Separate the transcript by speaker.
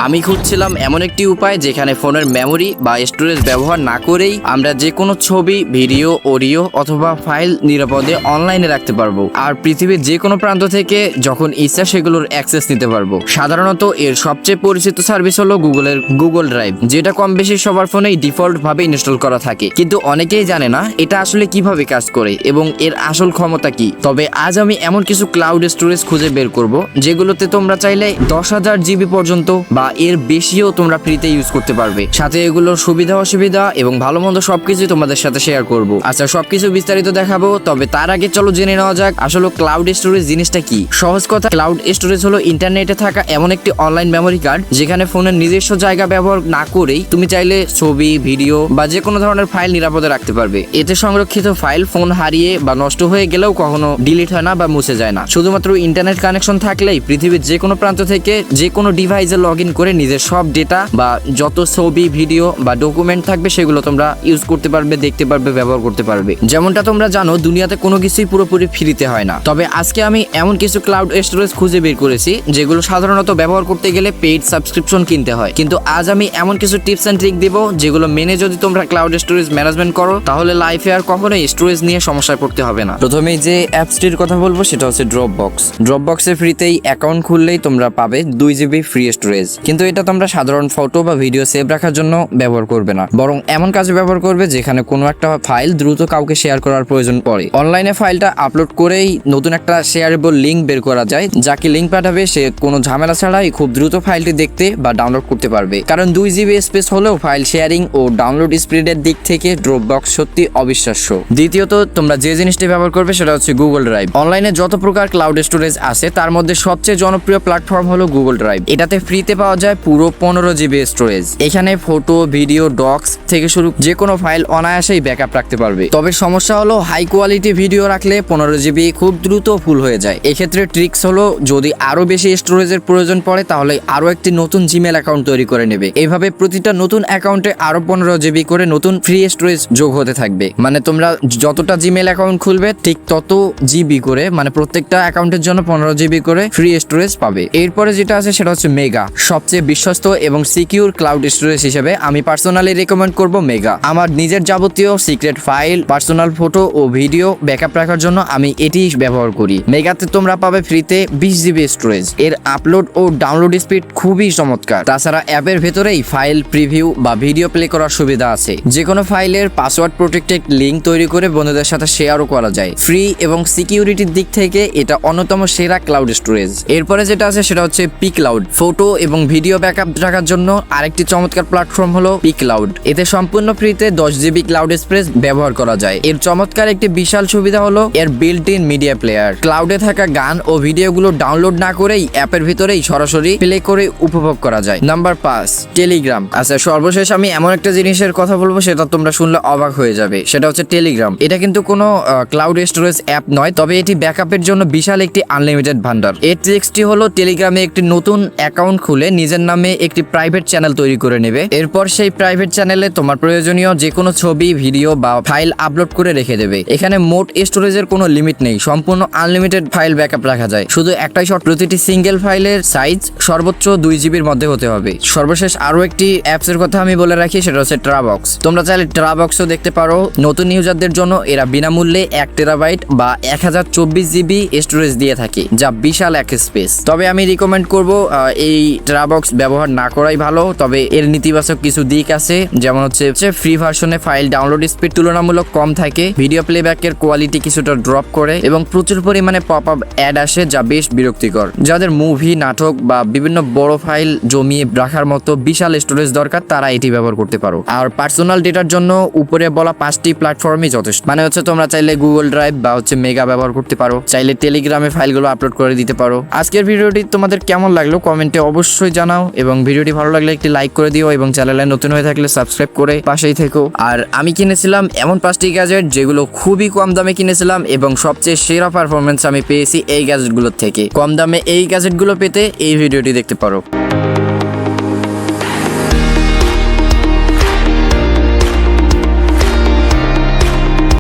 Speaker 1: আমি খুঁজছিলাম এমন একটি উপায় যেখানে ফোনের মেমোরি বা স্টোরেজ ব্যবহার না করেই আমরা যে কোনো ছবি, ভিডিও, অডিও অথবা ফাইল নিরাপদে অনলাইনে রাখতে পারবো আর পৃথিবীর যে কোনো প্রান্ত থেকে যখন ইচ্ছা সেগুলোর অ্যাক্সেস নিতে পারবো। সাধারণত এর সবচেয়ে পরিচিত সার্ভিস হলো গুগলের গুগল ড্রাইভ, যেটা কম বেশি সবার ফোনেই ডিফল্ট ভাবে ইনস্টল করা থাকে। কিন্তু অনেকেই জানে না এটা আসলে কিভাবে কাজ করে এবং এর আসল ক্ষমতা কি। তবে আজ আমি এমন কিছু ক্লাউড স্টোরেজ খুঁজে বের করব যেগুলোতে তোমরা চাইলে 10,000 জিবি পর্যন্ত বা এর বেশিও তোমরা ফ্রিতে ইউজ করতে পারবে। সাথে এগুলোর সুবিধা অসুবিধা এবং ভালো মন্দ সবকিছু তোমাদের সাথে শেয়ার করব। আচ্ছা, সবকিছু বিস্তারিত দেখাবো, তবে তার আগে চলো জেনে নেওয়া যাক আসলে ক্লাউড স্টোরেজ জিনিসটা কি। সহজ কথা, ক্লাউড স্টোরেজ হলো ইন্টারনেটে থাকা এমন একটি অনলাইন মেমোরি কার্ড যেখানে ফোনের নিজস্ব জায়গা ব্যবহার না করেই তুমি চাইলে ছবি, ভিডিও বা যে কোনো ধরনের ফাইল নিরাপদে রাখতে পারবে। এতে সংরক্ষিত ফাইল ফোন হারিয়ে বা নষ্ট হয়ে গেলেও কখনো ডিলিট হয় না বা মুছে যায় না। শুধুমাত্র ইন্টারনেট কানেকশন থাকলেই পৃথিবীর যে কোনো প্রান্ত থেকে যে কোনো ডিভাইসে লগ ইন করে নিজের সব ডেটা বা যত ছবি, ভিডিও বা ডকুমেন্ট থাকবে সেগুলো তোমরা ইউজ করতে পারবে, দেখতে পারবে, ব্যবহার করতে পারবে। যেমনটা তোমরা জানো, দুনিয়াতে কোনো কিছুই পুরোপুরি ফ্রিতে হয় না। তবে আজকে আমি এমন কিছু ক্লাউড স্টোরেজ খুঁজে বের করেছি যেগুলো সাধারণত ব্যবহার করতে গেলে পেইড সাবস্ক্রিপশন কিনতে হয়। কিন্তু আজ আমি এমন কিছু টিপস এন্ড ট্রিক দিব যেগুলো মেনে যদি তোমরা ক্লাউড স্টোরেজ ম্যানেজমেন্ট করো তাহলে লাইফে আর কখনোই স্টোরেজ নিয়ে সমস্যায় পড়তে হবে না। প্রথমেই যে অ্যাপসটির কথা বলবো সেটা হচ্ছে ড্রপবক্স। ড্রপবক্সে ফ্রিতেই অ্যাকাউন্ট খুললেই তোমরা পাবে 2 জিবি ফ্রি স্টোরেজ। কিন্তু এটা তোমরা সাধারণ ফটো বা ভিডিও সেভ রাখার জন্য ব্যবহার করবে না, বরং এমন কাজে ব্যবহার করবে যেখানে কোনো একটা ফাইল দ্রুত কাউকে শেয়ার করার প্রয়োজন পড়ে। অনলাইনে ফাইলটা আপলোড করেই নতুন একটা শেয়ারেবল লিঙ্ক বের করা যায়, যাকে লিঙ্ক পাঠাবে সে কোনো ঝামেলা ছাড়াই খুব দ্রুত ফাইলটি দেখতে বা ডাউনলোড করতে পারবে। কারণ 2 জিবি স্পেস হলেও ফাইল শেয়ারিং ও ডাউনলোড স্পিডের দিক থেকে ড্রপবক্স সত্যি অবিশ্বাস্য। দ্বিতীয়ত, তোমরা যে জিনিসটি ব্যবহার করবে সেটা হচ্ছে গুগল ড্রাইভ। অনলাইনে যত প্রকার ক্লাউড স্টোরেজ আছে তার মধ্যে সবচেয়ে জনপ্রিয় প্ল্যাটফর্ম হলো গুগল ড্রাইভ। এটাতে ফ্রিতে পাওয়া যায় পুরো 15 জিবি স্টোরেজ। এখানে ফটো, ভিডিও, ডক্স থেকে শুরু যে কোনো ফাইল অনায়াসেই ব্যাকআপ রাখতে পারবে। তবে সমস্যা হলো হাই কোয়ালিটি ভিডিও রাখলে 15 জিবি খুব দ্রুত ফুল হয়ে যায়। এক্ষেত্রে ট্রিক্স হলো, যদি আরো বেশি স্টোরেজের প্রয়োজন পড়ে তাহলে আরো একটি নতুন জিমেল অ্যাকাউন্ট তৈরি করে নেবে। এইভাবে প্রতিটা নতুন অ্যাকাউন্টে আরো 15 জিবি করে নতুন ফ্রি স্টোরেজ যোগ হতে থাকবে। মানে তোমরা যতটা জিমেল অ্যাকাউন্ট খুলবে ঠিক তত জিবি করে, মানে প্রত্যেকটা অ্যাকাউন্টের জন্য 15 জিবি করে ফ্রি স্টোরেজ পাবে। এরপরে যেটা আছে সেটা হচ্ছে মেগা। সবচেয়ে বিশ্বস্ত এবং সিকিউর ক্লাউড স্টোরেজ হিসেবে আমি পার্সোনালি রেকমেন্ড করব মেগা। আমার নিজের যাবতীয় সিক্রেট ফাইল, পার্সোনাল ফটো ও ভিডিও ব্যাকআপ রাখার জন্য আমি এটি ব্যবহার করি। মেগাতে তোমরা পাবে ফ্রিতে 20 জিবি স্টোরেজ। এর আপলোড ও ডাউনলোড স্পিড খুবই চমৎকার। তাছাড়া অ্যাপের ভেতরেই ফাইল প্রিভিউ বা ভিডিও প্লে করার সুবিধা আছে। যে কোনো ফাইলের পাসওয়ার্ড প্রোটেক্টেড লিঙ্ক তৈরি করে বন্ধুদের সাথে শেয়ারও করা যায়। ফ্রি এবং সিকিউরিটির দিক থেকে এটা অন্যতম সেরা ক্লাউড স্টোরেজ। এরপরে যেটা আছে সেটা হচ্ছে পিক্লাউড। ফটো এবং ভিডিও ব্যাকআপ রাখার জন্য আরেকটি চমৎকার প্ল্যাটফর্ম হলো পিক্লাউড। এতে সম্পূর্ণ ফ্রিতে 10 জিবি ক্লাউড স্পেস ব্যবহার করা যায়। এর চমৎকার একটি বিশাল সুবিধা হলো এর বিল্ট ইন মিডিয়া প্লেয়ার। ক্লাউডে থাকা গান ও ভিডিওগুলো ডাউনলোড না করেই অ্যাপের ভিতরেই সরাসরি প্লে করে উপভোগ করা যায়। Number 5, Telegram. আচ্ছা, সর্বশেষ আমি এমন একটা জিনিসের কথা বলবো সেটা তোমরা শুনলে অবাক হয়ে যাবে, সেটা হচ্ছে টেলিগ্রাম। এটা কিন্তু কোনো ক্লাউড স্টোরেজ অ্যাপ নয়, তবে এটি ব্যাকআপের জন্য বিশাল একটি আনলিমিটেড ভান্ডার। এর ট্রিক্সটি হলো টেলিগ্রামে একটি নতুন অ্যাকাউন্ট খুলে নিজের নামে একটি প্রাইভেট চ্যানেল তৈরি করে নেবে। এরপর সেই প্রাইভেট চ্যানেলে তোমার প্রয়োজনীয় যে কোনো ছবি, ভিডিও বা ফাইল আপলোড করে রেখে দেবে। এখানে মোট স্টোরেজের কোনো লিমিট নেই, সম্পূর্ণ আনলিমিটেড ফাইল ব্যাকআপ রাখা যায়। শুধু একটাই শর্ত, প্রতিটি সিঙ্গেল ফাইলের সাইজ সর্বোচ্চ 2 জিবির মধ্যে হতে হবে। সর্বশেষ আরো একটি অ্যাপসের কথা আমি বলে রাখি, সেটা হচ্ছে ট্রাবক্স। তোমরা চাইলে ট্রাবক্সও দেখতে পারো। নতুন ইউজারদের জন্য এরা বিনামূল্যে 1 টেরাবাইট বা 1024 জিবি স্টোরেজ দিয়ে থাকে, যা বিশাল এক স্পেস। তবে আমি রিকমেন্ড করব এই ট্রাবক্স ব্যবহার না করাই ভালো। তবে এর নেতিবাচক কিছু দিক আছে, যেমন হচ্ছে ফ্রি ভার্সনে ফাইল ডাউনলোড স্পিড তুলনামূলক কম থাকে, ভিডিও প্লেব্যাকের কোয়ালিটি কিছুটা ড্রপ করে এবং প্রচুর পরিমাণে পপ আপ অ্যাড আসে যা বেশ বিরক্তিকর। যাদের মুভি, নাটক বা বিভিন্ন বড় ফাইল জমিয়ে রাখার মতো বিশাল স্টোরেজ দরকার তারা এটি ব্যবহার করতে পারো। আর পার্সোনাল ডেটার জন্য উপরে বলা 5টি প্ল্যাটফর্মই যথেষ্ট। মানে হচ্ছে তোমরা চাইলে গুগল ড্রাইভ বা হচ্ছে মেগা ব্যবহার করতে পারো, চাইলে টেলিগ্রামে ফাইলগুলো আপলোড করে দিতে পারো। আজকের ভিডিওটি তোমাদের কেমন লাগলো কমেন্টে অবশ্যই জানাও এবং ভিডিওটি ভালো লাগলে একটি লাইক করে দিও এবং চ্যানেলে নতুন হয়ে থাকলে সাবস্ক্রাইব করে পাশেই থেকো। আর আমি কিনেছিলাম এমন 5টি গ্যাজেট যেগুলো খুবই কম দামে কিনেছিলাম এবং সবচেয়ে সেরা পারফরমেন্স আমি পেয়েছি এই গ্যাজেটগুলোর থেকে। কম দামে এই গ্যাজেটগুলো পেতে এই ভিডিওটি দেখতে পারো।